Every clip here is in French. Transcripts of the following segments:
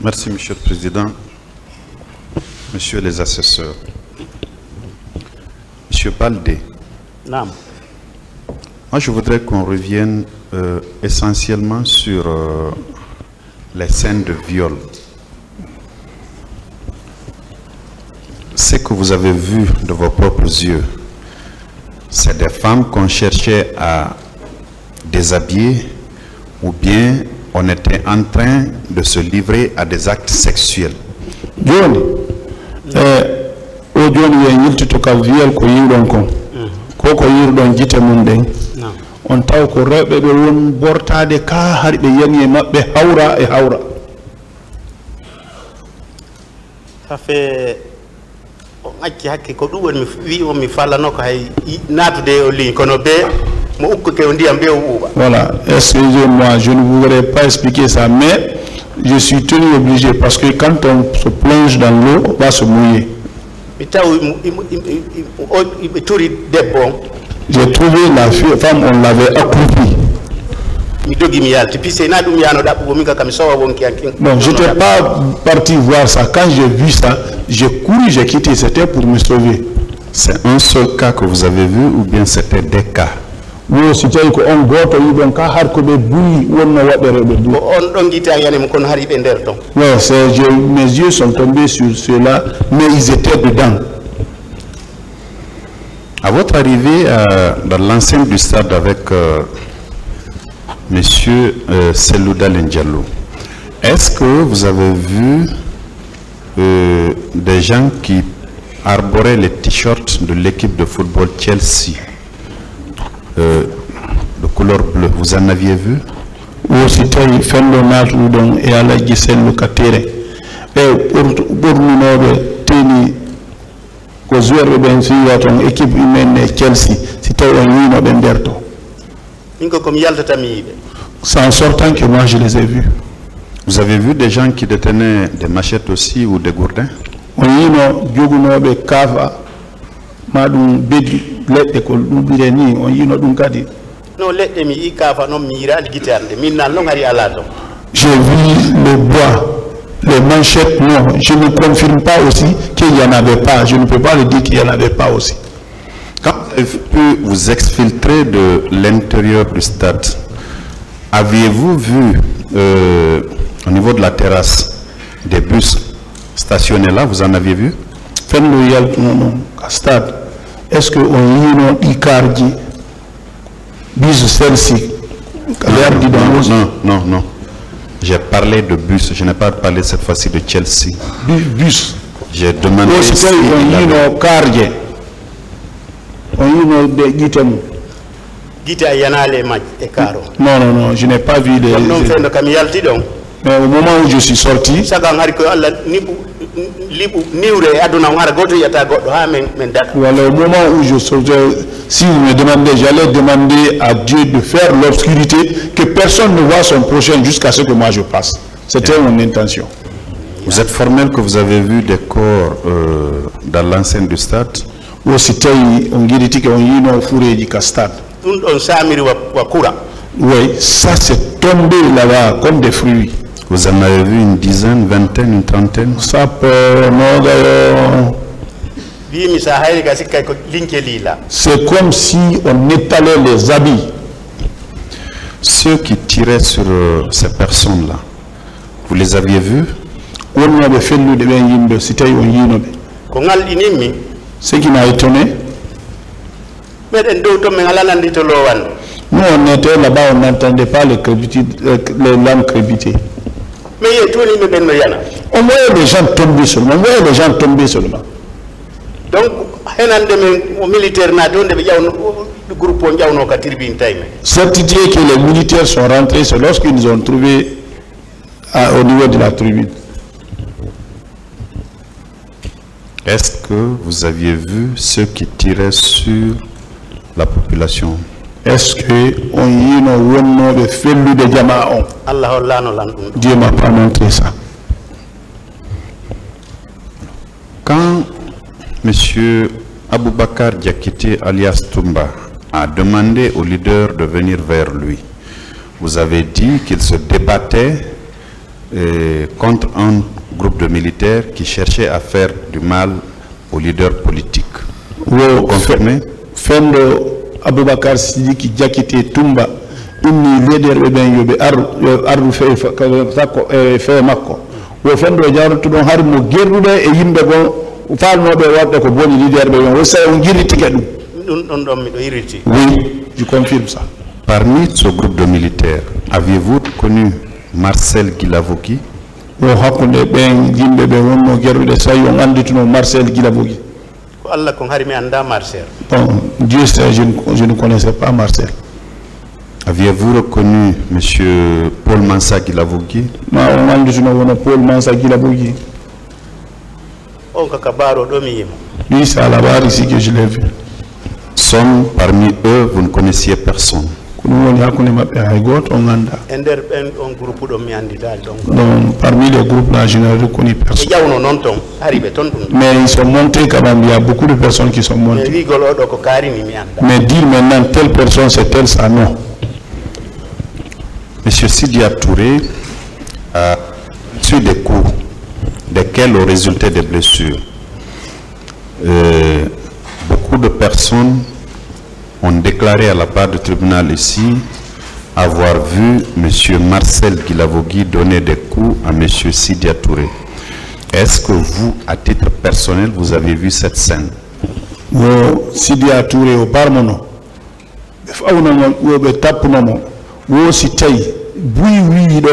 Merci, Monsieur le Président. Messieurs les assesseurs. Monsieur Baldé. Non. Moi, je voudrais qu'on revienne essentiellement sur les scènes de viol. Ce que vous avez vu de vos propres yeux, c'est des femmes qu'on cherchait à déshabiller ou bien on était en train de se livrer à des actes sexuels. Joni, o joni ye yiltito ka viol ko yiwɗon kon ko yiwɗon jite mum ɗen on taw ko rewɓe ɓe won bortade ka har ɓe yani e maɓɓe hawra e hawra. Ça fait acci hakke ko ɗum woni mi wi on mi fallano ko hay natude o ligne kono be mo ukkuke o ndiyam be o ɓuuɓa. Voilà, excusez-moi, je ne voudrais pas expliquer ça, mais je suis tenu obligé parce que quand on se plonge dans l'eau, on va se mouiller. J'ai trouvé la femme, on l'avait accroupie. Non, je n'étais pas parti voir ça. Quand j'ai vu ça, j'ai couru, j'ai quitté. C'était pour me sauver. C'est un seul cas que vous avez vu ou bien c'était des cas? Oui, c'était un goto yibon ka har ko be buri wonna wadere be du. On don gita yani mo kon hari be nder ton. Ouais, mes yeux sont tombés sur cela, mais ils étaient dedans. À votre arrivée dans l'enceinte du stade avec Monsieur Selouda Lendialo, est-ce que vous avez vu des gens qui arboraient les t-shirts de l'équipe de football Chelsea de couleur bleue? Vous en aviez vu? Oui, c'était une et à la giselle locataire. Et pour nous, teni ko joueur ben fiya ton équipe humaine Chelsea, c'était un wino ben derto. C'est en sortant que moi je les ai vus. Vous avez vu des gens qui détenaient des machettes aussi ou des gourdins? Wino jogunobe kava madum bedi ledde ko dubireni on yino dum kadi. Non, ledde mi yi kava non mi ira guitande minna non hari ala do. J'ai vu le bois, les manchettes, non. Je ne confirme pas aussi qu'il n'y en avait pas. Je ne peux pas le dire qu'il n'y en avait pas aussi. Quand vous avez pu vous exfiltrer de l'intérieur du stade, aviez-vous vu au niveau de la terrasse des bus stationnés là? Vous en aviez vu? Stade. Est-ce que on y a Icardi, bus celle-ci? Non, non. J'ai parlé de bus, je n'ai pas parlé cette fois-ci de Chelsea. Bus. J'ai demandé si non, je n'ai pas vu les... Mais au moment où je suis sorti, voilà, au moment où je sortais, si vous me demandez, j'allais demander à Dieu de faire l'obscurité, que personne ne voit son prochain jusqu'à ce que moi je passe. C'était mon intention. Vous êtes formel que vous avez vu des corps dans l'enceinte du stade? Oui, c'était stade. Oui, ça c'est tombé là-bas comme des fruits. Vous en avez vu une dizaine, vingtaine, une trentaine? Ça peut... C'est comme si on étalait les habits. Ceux qui tiraient sur ces personnes-là, vous les aviez vus? Ce qui m'a étonné, nous on était là-bas, on n'entendait pas les lames crépiter. On voyait les gens tomber seulement. Donc, cette idée que les militaires sont rentrés, c'est lorsqu'ils nous ont trouvés au niveau de la tribune. Est-ce que vous aviez vu ceux qui tiraient sur la population? Est-ce que on y a fait de Jamaon? Dieu m'a pas montré ça. Quand M. Aboubakar Diakité alias Toumba a demandé au leader de venir vers lui, vous avez dit qu'il se débattait contre un groupe de militaires qui cherchait à faire du mal aux leaders politiques. Vous confirmez? Fendo Aboubakar Sidiki Diakité Tumba inni leader be ben yobe ardu fe makko wo fendo jaruto don har mo gerrude e yimbe gon falnobe wadde ko boni leader be on say on girritike dum mi do irriti. Oui, je confirme ça. Parmi ce groupe de militaires, aviez-vous connu Marcel Guilavogui? Wo hakkunde ben yimbe be wonno gerrude say on andituno Marcel Guilavogui. Allah kon hari mi anda Marcel. Bon, Dieu sait, je ne connaissais pas Marcel. Aviez-vous reconnu M. Paul Mansa Guilavogui? Paul Mansa Guilavogui. Oui, c'est à la barre ici que je l'ai vu. Sont parmi eux, vous ne connaissiez personne. Donc, parmi les groupes là, je n'ai reconnu personne. Mais ils sont montés quand même, il y a beaucoup de personnes qui sont montées. Mais dire maintenant telle personne c'est telle, ça non. Monsieur Sidia Touré a reçu des coups, desquels ont résulté des blessures. Beaucoup de personnes ont déclaré à la barre du tribunal ici avoir vu M. Marcel Guilavogui donner des coups à M. Sidia Touré. Est-ce que vous, à titre personnel, vous avez vu cette scène? Sidia Touré au Barmono. Wo si tay bui do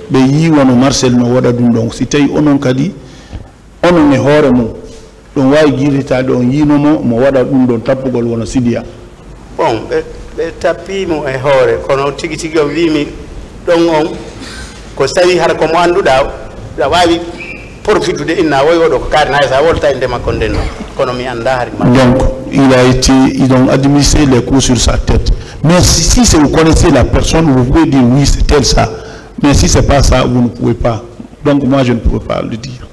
be yi wono Marcel no wada dum donc si tay onon kadi onon ne hore mo don way girita don yino mo wada dum don tappugol wono Sidia. Bon be tappi mo e hore kono tigi tigi o wimi don on ko sawi har ko mo anduda da wawi profitude inna way wodo ko karna sa wolta inde makko den kono mi anda har ma. Donc ils ont administré les coups sur sa tête. Mais si vous connaissez la personne, vous pouvez dire oui, c'est tel ça. Mais si ce n'est pas ça, vous ne pouvez pas. Donc moi, je ne pouvais pas le dire.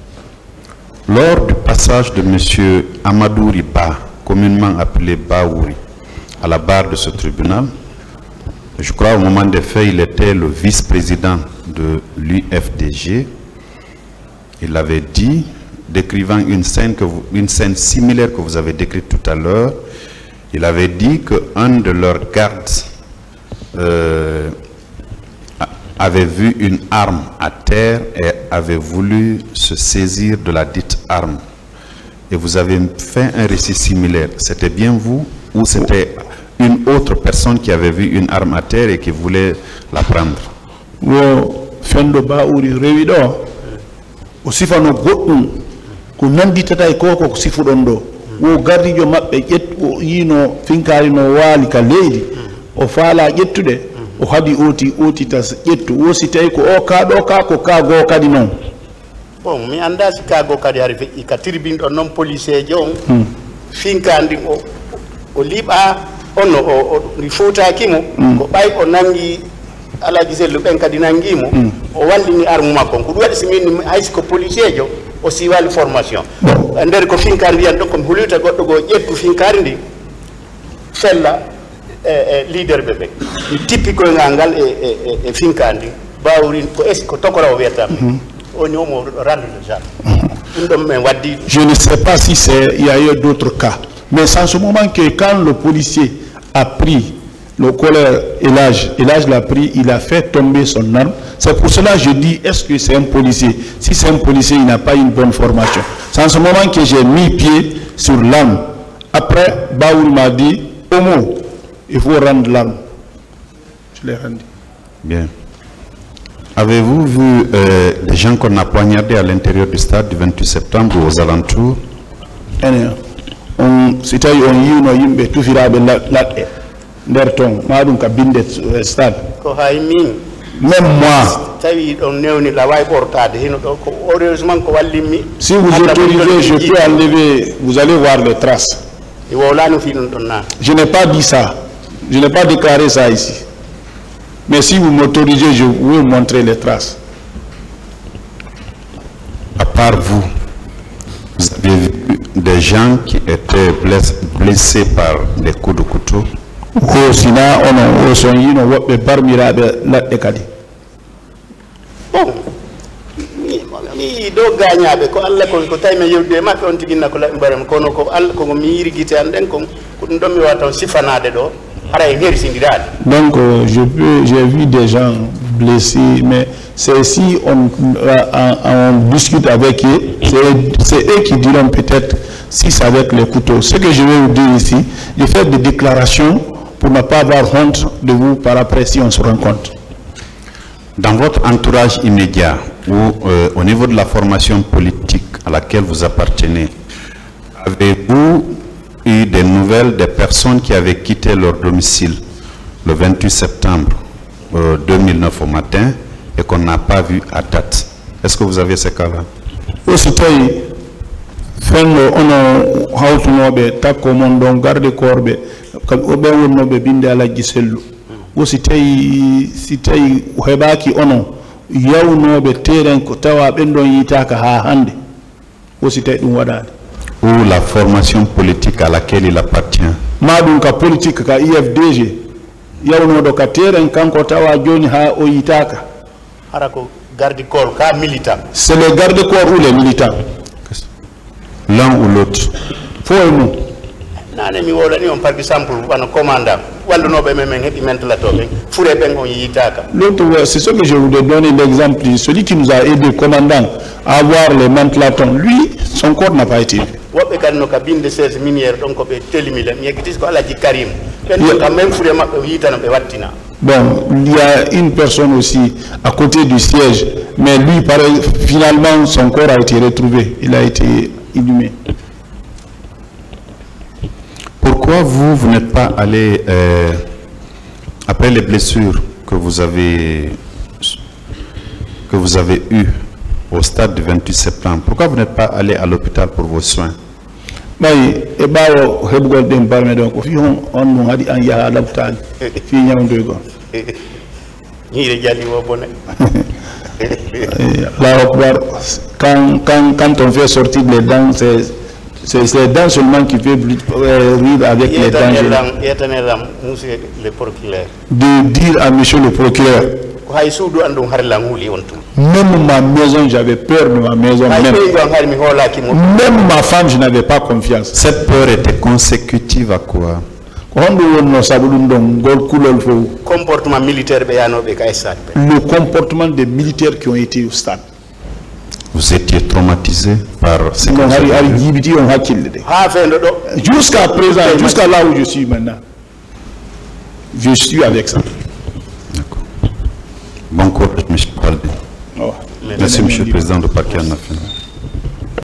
Lors du passage de M. Amadou Riba, communément appelé Baouri, à la barre de ce tribunal, je crois au moment des faits, il était le vice-président de l'UFDG. Il avait dit, décrivant une scène similaire que vous avez décrite tout à l'heure, il avait dit qu'un de leurs gardes avait vu une arme à terre et avait voulu se saisir de la dite arme. Et vous avez fait un récit similaire. C'était bien vous ou c'était une autre personne qui avait vu une arme à terre et qui voulait la prendre? Wo gardijo mabbe ƴetto yino finkari no waali ka leydi o faala ƴettude o hadi oti tas ƴettu wo si tawi ko o ka ɗo ka ko ka goo kadi noon. Bon mi anda si ka goo kadi hari feƴƴi ka tribune ɗon noon policier jo on finkandi o liɓa on o fuutakimo ko ɓay o nangi alaji sellu ɓen kadi nangimo o wallini arme makko ko ɗum waɗi si min haysi ko policier jo o siwali formation nder ko finkari wiyan ɗon komi hulita goɗɗo go ƴettu finkari ndi fella leader ɓe ɓe tippi koyngal ngal e finkari ndi bawri ko est ko tokora o wiyata oni omo rendre le genre ɗum ɗon men waddi. Je ne sais pas si il y a eu d'autres cas, mais c'est en ce moment que quand le policier a pris le colère Elage l'a pris, il a fait tomber son arme. C'est pour cela que je dis, est-ce que c'est un policier? Si c'est un policier, il n'a pas une bonne formation. C'est en ce moment que j'ai mis pied sur l'arme. Après, Baoul m'a dit, Homo, il faut rendre l'arme. Je l'ai rendu. Bien. Avez-vous vu des gens qu'on a poignardés à l'intérieur du stade du 28 septembre ou aux alentours? C'était un tout Derton, madum ka bindet stade. Ko hay min. Même moi. Tawi on newni la way portade hino do ko heureusement ko wallimi. Si vous autorisez, je peux enlever, vous allez voir les traces. Je n'ai pas dit ça. Je n'ai pas déclaré ça ici. Mais si vous m'autorisez, je vais vous montrer les traces. À part vous, vous avez vu des gens qui étaient blessés par des coups de couteau? Bon, mi do gañaɓe ko Allah ko tawmi yewde maɓɓe on tigi nakko laɓe mbaram kono ko Allah ko mi yiri guite an ɗen ko ɗum ɗon mi wata sifanade ɗo hara e hersindirade. Donc j'ai vu des gens blessés, mais c'est si on discute avec eux, c'est eux qui diront peut-être si c'est avec les couteaux. Ce que je vais vous dire ici, de faire des déclarations pour ne pas avoir honte de vous par après si on se rencontre. Dans votre entourage immédiat ou au niveau de la formation politique à laquelle vous appartenez, avez-vous eu des nouvelles des personnes qui avaient quitté leur domicile le 28 septembre 2009 au matin et qu'on n'a pas vu à date? Est-ce que vous avez ces cas-là? si tawi heɓaki onon yawnoɓe teren ko tawa ɓen ɗon yitaka ha hande si tawi ɗum waɗade ou la formation politique à laquelle il appartient ma ɗum ka politique ka IFDG yawnoɗo ka teren kanko tawa joni ha o yitaka hara ko garde corps ka militant c'est les garde corps ou les militants l'un ou l'autre fo e mum nane mi wolani on par exemple wana commandant wallunoɓe men heɓi mentelatoɓe fure ɓen on yitaka. L'autre, c'est ce que je voulais donner l'exemple, celui qui nous a aidé, commandant, à avoir les mantelatons, lui, son corps n'a pas été vu. woɓɓe kadi no ka binde 16 miniére ɗon ko ɓe telimile mi yeggitis ko alaji karim ɓen kam même fure maɓɓe yitana ɓe wattina. Bon, il y a une personne aussi à côté du siège, mais lui, pareil, finalement, son corps a été retrouvé, il a été inhumé. Pourquoi vous n'êtes pas allé, après les blessures que vous avez eues au stade du 28 septembre, pourquoi vous n'êtes pas allé à l'hôpital pour vos soins? Quand on fait sortir les dents, c'est les dents seulement qui peuvent rire avec les dents. De dire à monsieur le procureur, même ma maison, j'avais peur de ma maison. Même ma femme, je n'avais pas confiance. Cette peur était consécutive à quoi? Comportement militaire. Le comportement des militaires qui ont été au stade. Vous étiez traumatisé par ces jusqu'à présent, jusqu'à là où je suis maintenant, je suis avec ça. D'accord. Bon courage, M. Paldi. Merci, M. le Président de Parquet en Affaires.